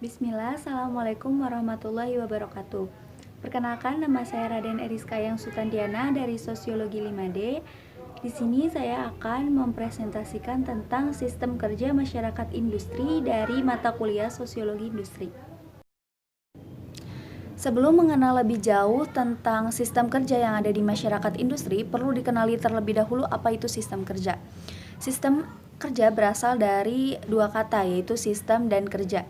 Bismillah, Assalamualaikum warahmatullahi wabarakatuh. Perkenalkan, nama saya Raden Eriska yang Sutandiana dari Sosiologi 5D. Di sini saya akan mempresentasikan tentang sistem kerja masyarakat industri dari mata kuliah Sosiologi Industri. Sebelum mengenal lebih jauh tentang sistem kerja yang ada di masyarakat industri, perlu dikenali terlebih dahulu apa itu sistem kerja. Sistem kerja berasal dari dua kata, yaitu sistem dan kerja.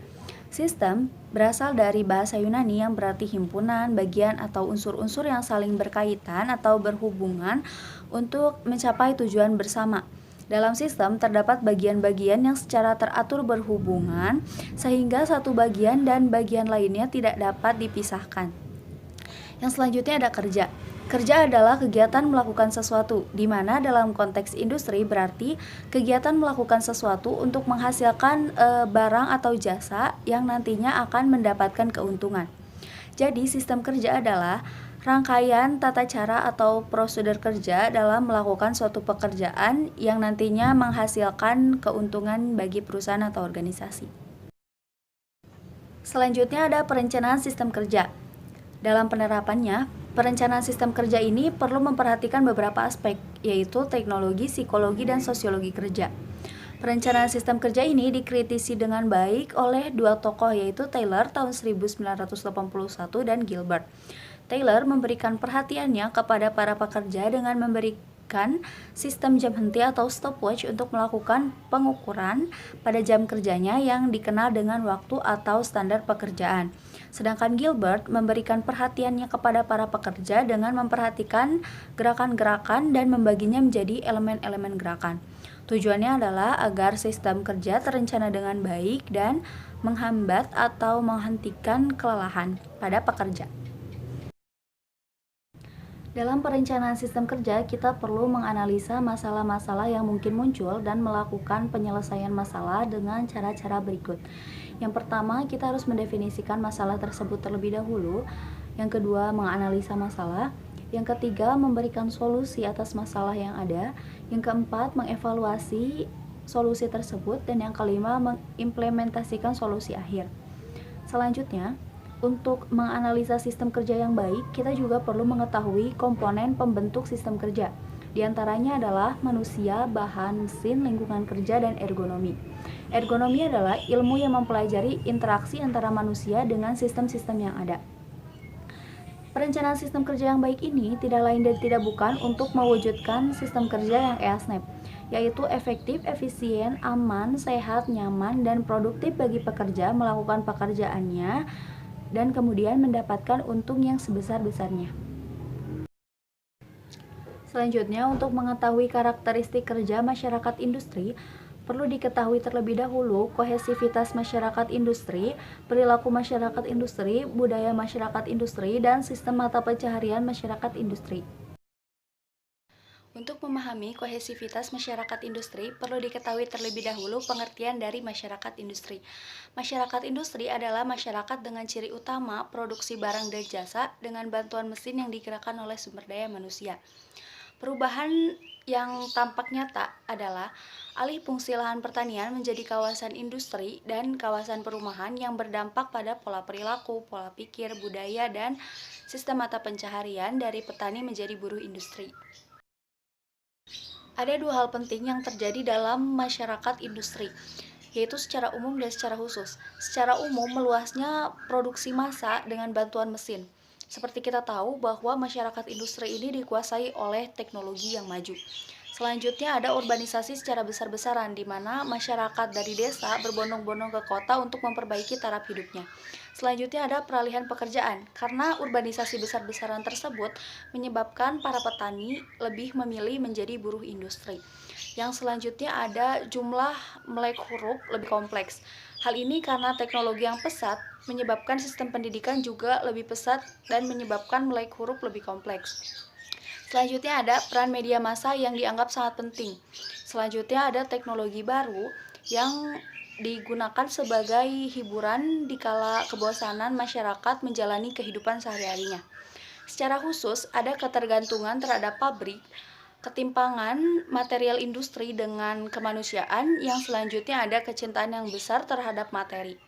Sistem berasal dari bahasa Yunani yang berarti himpunan, bagian, atau unsur-unsur yang saling berkaitan atau berhubungan untuk mencapai tujuan bersama. Dalam sistem terdapat bagian-bagian yang secara teratur berhubungan, sehingga satu bagian dan bagian lainnya tidak dapat dipisahkan. Yang selanjutnya ada kerja. Kerja adalah kegiatan melakukan sesuatu, di mana dalam konteks industri berarti kegiatan melakukan sesuatu untuk menghasilkan barang atau jasa yang nantinya akan mendapatkan keuntungan. Jadi sistem kerja adalah rangkaian tata cara atau prosedur kerja dalam melakukan suatu pekerjaan yang nantinya menghasilkan keuntungan bagi perusahaan atau organisasi. Selanjutnya ada perencanaan sistem kerja. Dalam penerapannya, perencanaan sistem kerja ini perlu memperhatikan beberapa aspek, yaitu teknologi, psikologi, dan sosiologi kerja. Perencanaan sistem kerja ini dikritisi dengan baik oleh dua tokoh, yaitu Taylor tahun 1981 dan Gilbert. Taylor memberikan perhatiannya kepada para pekerja dengan memberikan sistem jam henti atau stopwatch untuk melakukan pengukuran pada jam kerjanya yang dikenal dengan waktu atau standar pekerjaan. Sedangkan Gilbert memberikan perhatiannya kepada para pekerja dengan memperhatikan gerakan-gerakan dan membaginya menjadi elemen-elemen gerakan. Tujuannya adalah agar sistem kerja terencana dengan baik dan menghambat atau menghentikan kelelahan pada pekerja. Dalam perencanaan sistem kerja, kita perlu menganalisa masalah-masalah yang mungkin muncul dan melakukan penyelesaian masalah dengan cara-cara berikut. Yang pertama, kita harus mendefinisikan masalah tersebut terlebih dahulu. Yang kedua, menganalisa masalah. Yang ketiga, memberikan solusi atas masalah yang ada. Yang keempat, mengevaluasi solusi tersebut. Dan yang kelima, mengimplementasikan solusi akhir. Selanjutnya, untuk menganalisa sistem kerja yang baik, kita juga perlu mengetahui komponen pembentuk sistem kerja. Di antaranya adalah manusia, bahan, mesin, lingkungan kerja, dan ergonomi. Ergonomi adalah ilmu yang mempelajari interaksi antara manusia dengan sistem-sistem yang ada. Perencanaan sistem kerja yang baik ini tidak lain dan tidak bukan untuk mewujudkan sistem kerja yang EASNEP, yaitu efektif, efisien, aman, sehat, nyaman, dan produktif bagi pekerja melakukan pekerjaannya dan kemudian mendapatkan untung yang sebesar-besarnya. Selanjutnya, untuk mengetahui karakteristik kerja masyarakat industri, perlu diketahui terlebih dahulu kohesivitas masyarakat industri, perilaku masyarakat industri, budaya masyarakat industri, dan sistem mata pencaharian masyarakat industri. Untuk memahami kohesivitas masyarakat industri, perlu diketahui terlebih dahulu pengertian dari masyarakat industri. Masyarakat industri adalah masyarakat dengan ciri utama produksi barang dan jasa dengan bantuan mesin yang digerakkan oleh sumber daya manusia. Perubahan yang tampak nyata adalah alih fungsi lahan pertanian menjadi kawasan industri dan kawasan perumahan yang berdampak pada pola perilaku, pola pikir, budaya, dan sistem mata pencaharian dari petani menjadi buruh industri. Ada dua hal penting yang terjadi dalam masyarakat industri, yaitu secara umum dan secara khusus. Secara umum, meluasnya produksi massa dengan bantuan mesin. Seperti kita tahu bahwa masyarakat industri ini dikuasai oleh teknologi yang maju. Selanjutnya ada urbanisasi secara besar-besaran, di mana masyarakat dari desa berbondong-bondong ke kota untuk memperbaiki taraf hidupnya. Selanjutnya ada peralihan pekerjaan, karena urbanisasi besar-besaran tersebut menyebabkan para petani lebih memilih menjadi buruh industri. Yang selanjutnya ada jumlah melek huruf lebih kompleks. Hal ini karena teknologi yang pesat menyebabkan sistem pendidikan juga lebih pesat dan menyebabkan melek huruf lebih kompleks. Selanjutnya ada peran media massa yang dianggap sangat penting. Selanjutnya ada teknologi baru yang digunakan sebagai hiburan di kala kebosanan masyarakat menjalani kehidupan sehari-harinya. Secara khusus, ada ketergantungan terhadap pabrik, ketimpangan material industri dengan kemanusiaan, yang selanjutnya ada kecintaan yang besar terhadap materi.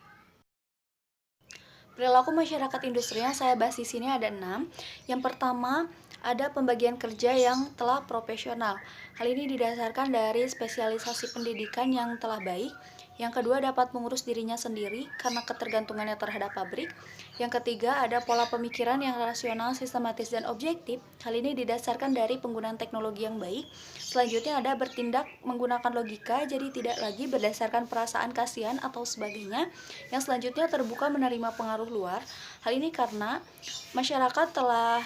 Perilaku masyarakat industri yang saya bahas di sini ada 6. Yang pertama, ada pembagian kerja yang telah profesional. Hal ini didasarkan dari spesialisasi pendidikan yang telah baik. Yang kedua, dapat mengurus dirinya sendiri karena ketergantungannya terhadap pabrik. Yang ketiga, ada pola pemikiran yang rasional, sistematis, dan objektif. Hal ini didasarkan dari penggunaan teknologi yang baik. Selanjutnya ada bertindak menggunakan logika, jadi tidak lagi berdasarkan perasaan kasihan atau sebagainya. Yang selanjutnya terbuka menerima pengaruh luar. Hal ini karena masyarakat telah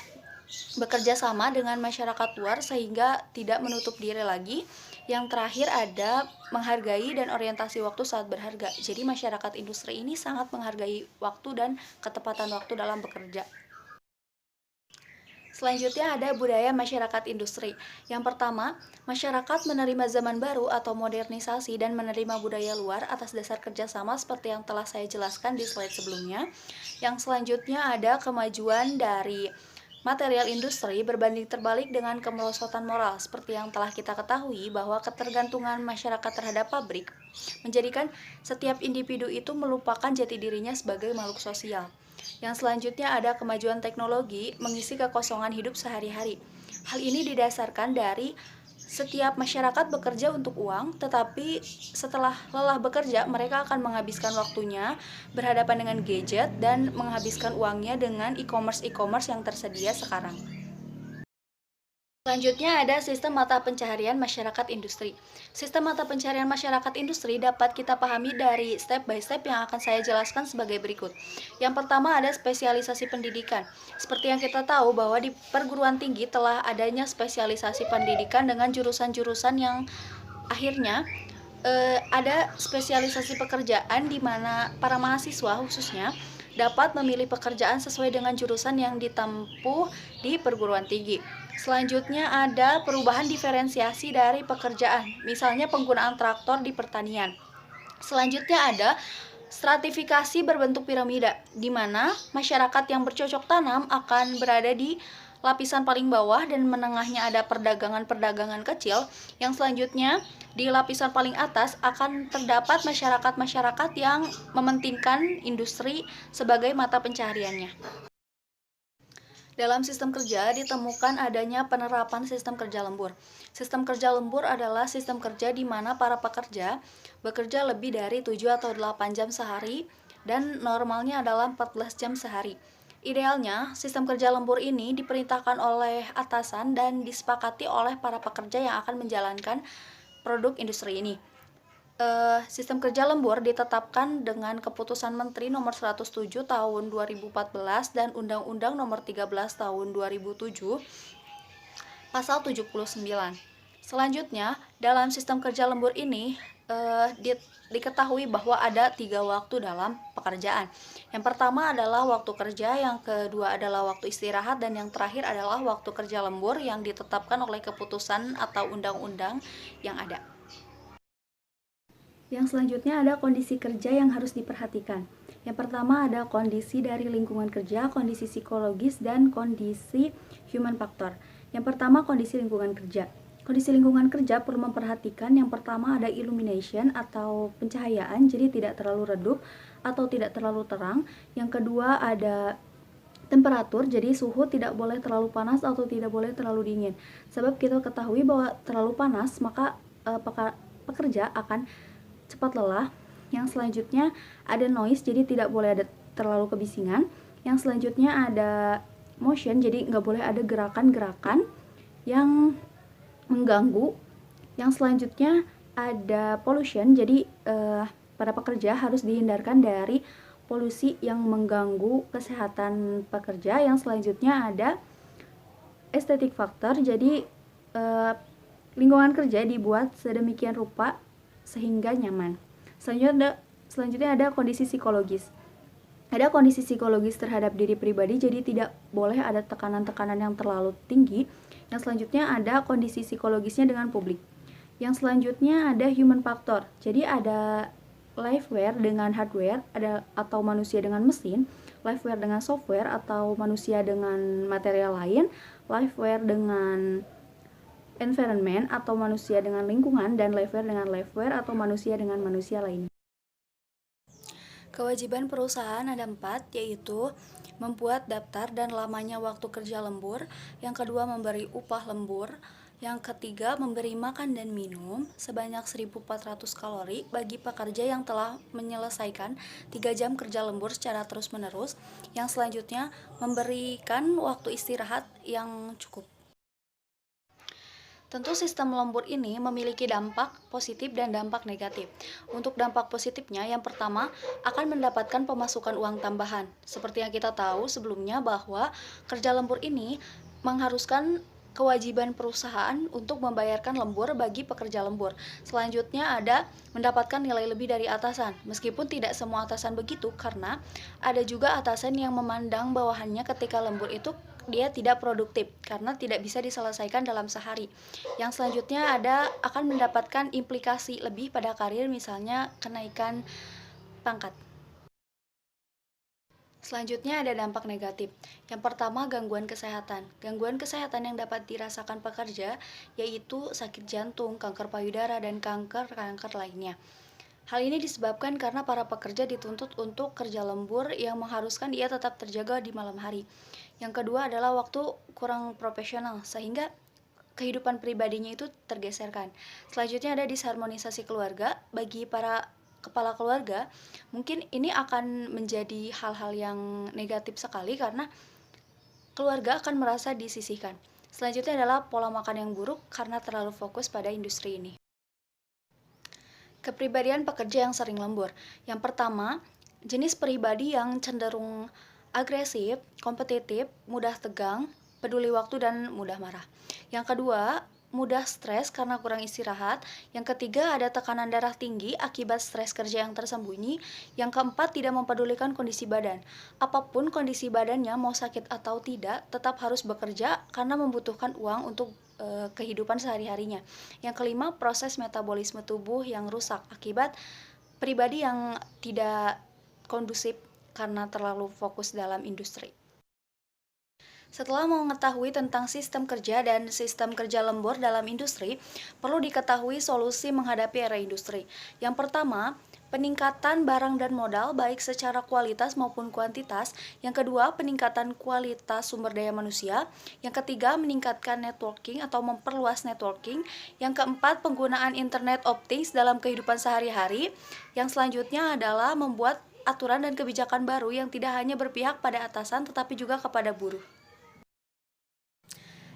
bekerja sama dengan masyarakat luar sehingga tidak menutup diri lagi. Yang terakhir ada menghargai dan orientasi waktu saat berharga. Jadi masyarakat industri ini sangat menghargai waktu dan ketepatan waktu dalam bekerja. Selanjutnya ada budaya masyarakat industri. Yang pertama, masyarakat menerima zaman baru atau modernisasi dan menerima budaya luar atas dasar kerjasama seperti yang telah saya jelaskan di slide sebelumnya. Yang selanjutnya ada kemajuan dari material industri berbanding terbalik dengan kemerosotan moral, seperti yang telah kita ketahui bahwa ketergantungan masyarakat terhadap pabrik menjadikan setiap individu itu melupakan jati dirinya sebagai makhluk sosial. Yang selanjutnya ada kemajuan teknologi mengisi kekosongan hidup sehari-hari. Hal ini didasarkan dari setiap masyarakat bekerja untuk uang, tetapi setelah lelah bekerja, mereka akan menghabiskan waktunya berhadapan dengan gadget dan menghabiskan uangnya dengan e-commerce yang tersedia sekarang. Selanjutnya ada sistem mata pencaharian masyarakat industri. Sistem mata pencaharian masyarakat industri dapat kita pahami dari step by step yang akan saya jelaskan sebagai berikut. Yang pertama ada spesialisasi pendidikan. Seperti yang kita tahu bahwa di perguruan tinggi telah adanya spesialisasi pendidikan dengan jurusan-jurusan yang akhirnya ada spesialisasi pekerjaan di mana para mahasiswa khususnya dapat memilih pekerjaan sesuai dengan jurusan yang ditempuh di perguruan tinggi. Selanjutnya ada perubahan diferensiasi dari pekerjaan, misalnya penggunaan traktor di pertanian. Selanjutnya ada stratifikasi berbentuk piramida, di mana masyarakat yang bercocok tanam akan berada di lapisan paling bawah dan menengahnya ada perdagangan-perdagangan kecil. Yang selanjutnya di lapisan paling atas akan terdapat masyarakat-masyarakat yang mementingkan industri sebagai mata pencahariannya. Dalam sistem kerja ditemukan adanya penerapan sistem kerja lembur. Sistem kerja lembur adalah sistem kerja di mana para pekerja bekerja lebih dari 7 atau 8 jam sehari dan normalnya adalah 14 jam sehari. Idealnya, sistem kerja lembur ini diperintahkan oleh atasan dan disepakati oleh para pekerja yang akan menjalankan produk industri ini. Sistem kerja lembur ditetapkan dengan Keputusan Menteri Nomor 107 Tahun 2014 dan Undang-Undang Nomor 13 Tahun 2007 Pasal 79. Selanjutnya, dalam sistem kerja lembur ini diketahui bahwa ada 3 waktu dalam pekerjaan. Yang pertama adalah waktu kerja, yang kedua adalah waktu istirahat, dan yang terakhir adalah waktu kerja lembur yang ditetapkan oleh keputusan atau undang-undang yang ada. Yang selanjutnya ada kondisi kerja yang harus diperhatikan. Yang pertama ada kondisi dari lingkungan kerja, kondisi psikologis, dan kondisi human factor. Yang pertama kondisi lingkungan kerja. Kondisi lingkungan kerja perlu memperhatikan yang pertama ada illumination atau pencahayaan, jadi tidak terlalu redup atau tidak terlalu terang. Yang kedua ada temperatur, jadi suhu tidak boleh terlalu panas atau tidak boleh terlalu dingin. Sebab kita ketahui bahwa terlalu panas maka pekerja akan cepat lelah. Yang selanjutnya ada noise, jadi tidak boleh ada terlalu kebisingan. Yang selanjutnya ada motion, jadi nggak boleh ada gerakan-gerakan yang mengganggu. Yang selanjutnya ada pollution, jadi para pekerja harus dihindarkan dari polusi yang mengganggu kesehatan pekerja. Yang selanjutnya ada aesthetic factor, jadi lingkungan kerja dibuat sedemikian rupa sehingga nyaman. Selanjutnya ada kondisi psikologis. Ada kondisi psikologis terhadap diri pribadi, jadi tidak boleh ada tekanan-tekanan yang terlalu tinggi. Yang selanjutnya ada kondisi psikologisnya dengan publik. Yang selanjutnya ada human factor. Jadi ada liveware dengan hardware, ada atau manusia dengan mesin, liveware dengan software atau manusia dengan material lain, liveware dengan environment atau manusia dengan lingkungan, dan liveware dengan liveware atau manusia dengan manusia lainnya. Kewajiban perusahaan ada 4, yaitu membuat daftar dan lamanya waktu kerja lembur, yang kedua memberi upah lembur, yang ketiga memberi makan dan minum sebanyak 1.400 kalori bagi pekerja yang telah menyelesaikan 3 jam kerja lembur secara terus-menerus, yang selanjutnya memberikan waktu istirahat yang cukup. Tentu sistem lembur ini memiliki dampak positif dan dampak negatif. Untuk dampak positifnya, yang pertama akan mendapatkan pemasukan uang tambahan. Seperti yang kita tahu sebelumnya bahwa kerja lembur ini mengharuskan kewajiban perusahaan untuk membayarkan lembur bagi pekerja lembur. Selanjutnya ada mendapatkan nilai lebih dari atasan. Meskipun tidak semua atasan begitu, karena ada juga atasan yang memandang bawahannya ketika lembur itu dia tidak produktif karena tidak bisa diselesaikan dalam sehari. Yang selanjutnya ada akan mendapatkan implikasi lebih pada karir, misalnya kenaikan pangkat. Selanjutnya ada dampak negatif. Yang pertama, gangguan kesehatan. Gangguan kesehatan yang dapat dirasakan pekerja yaitu sakit jantung, kanker payudara, dan kanker lainnya. Hal ini disebabkan karena para pekerja dituntut untuk kerja lembur yang mengharuskan ia tetap terjaga di malam hari. Yang kedua adalah waktu kurang profesional, sehingga kehidupan pribadinya itu tergeserkan. Selanjutnya ada disharmonisasi keluarga. Bagi para kepala keluarga, mungkin ini akan menjadi hal-hal yang negatif sekali karena keluarga akan merasa disisihkan. Selanjutnya adalah pola makan yang buruk karena terlalu fokus pada industri ini. Kepribadian pekerja yang sering lembur. Yang pertama, jenis pribadi yang cenderung agresif, kompetitif, mudah tegang, peduli waktu, dan mudah marah. Yang kedua, mudah stres karena kurang istirahat. Yang ketiga, ada tekanan darah tinggi akibat stres kerja yang tersembunyi. Yang keempat, tidak mempedulikan kondisi badan. Apapun kondisi badannya, mau sakit atau tidak, tetap harus bekerja karena membutuhkan uang untuk kehidupan sehari-harinya. Yang kelima, proses metabolisme tubuh yang rusak akibat pribadi yang tidak kondusif karena terlalu fokus dalam industri. Setelah mengetahui tentang sistem kerja dan sistem kerja lembur dalam industri, perlu diketahui solusi menghadapi era industri. Yang pertama, peningkatan barang dan modal baik secara kualitas maupun kuantitas. Yang kedua, peningkatan kualitas sumber daya manusia. Yang ketiga, meningkatkan networking atau memperluas networking. Yang keempat, penggunaan Internet of Things dalam kehidupan sehari-hari. Yang selanjutnya adalah membuat aturan dan kebijakan baru yang tidak hanya berpihak pada atasan tetapi juga kepada buruh.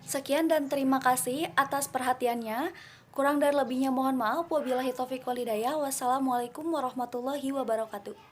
Sekian dan terima kasih atas perhatiannya. Kurang dan lebihnya mohon maaf. Wabillahi taufiq walhidayah. Wassalamualaikum warahmatullahi wabarakatuh.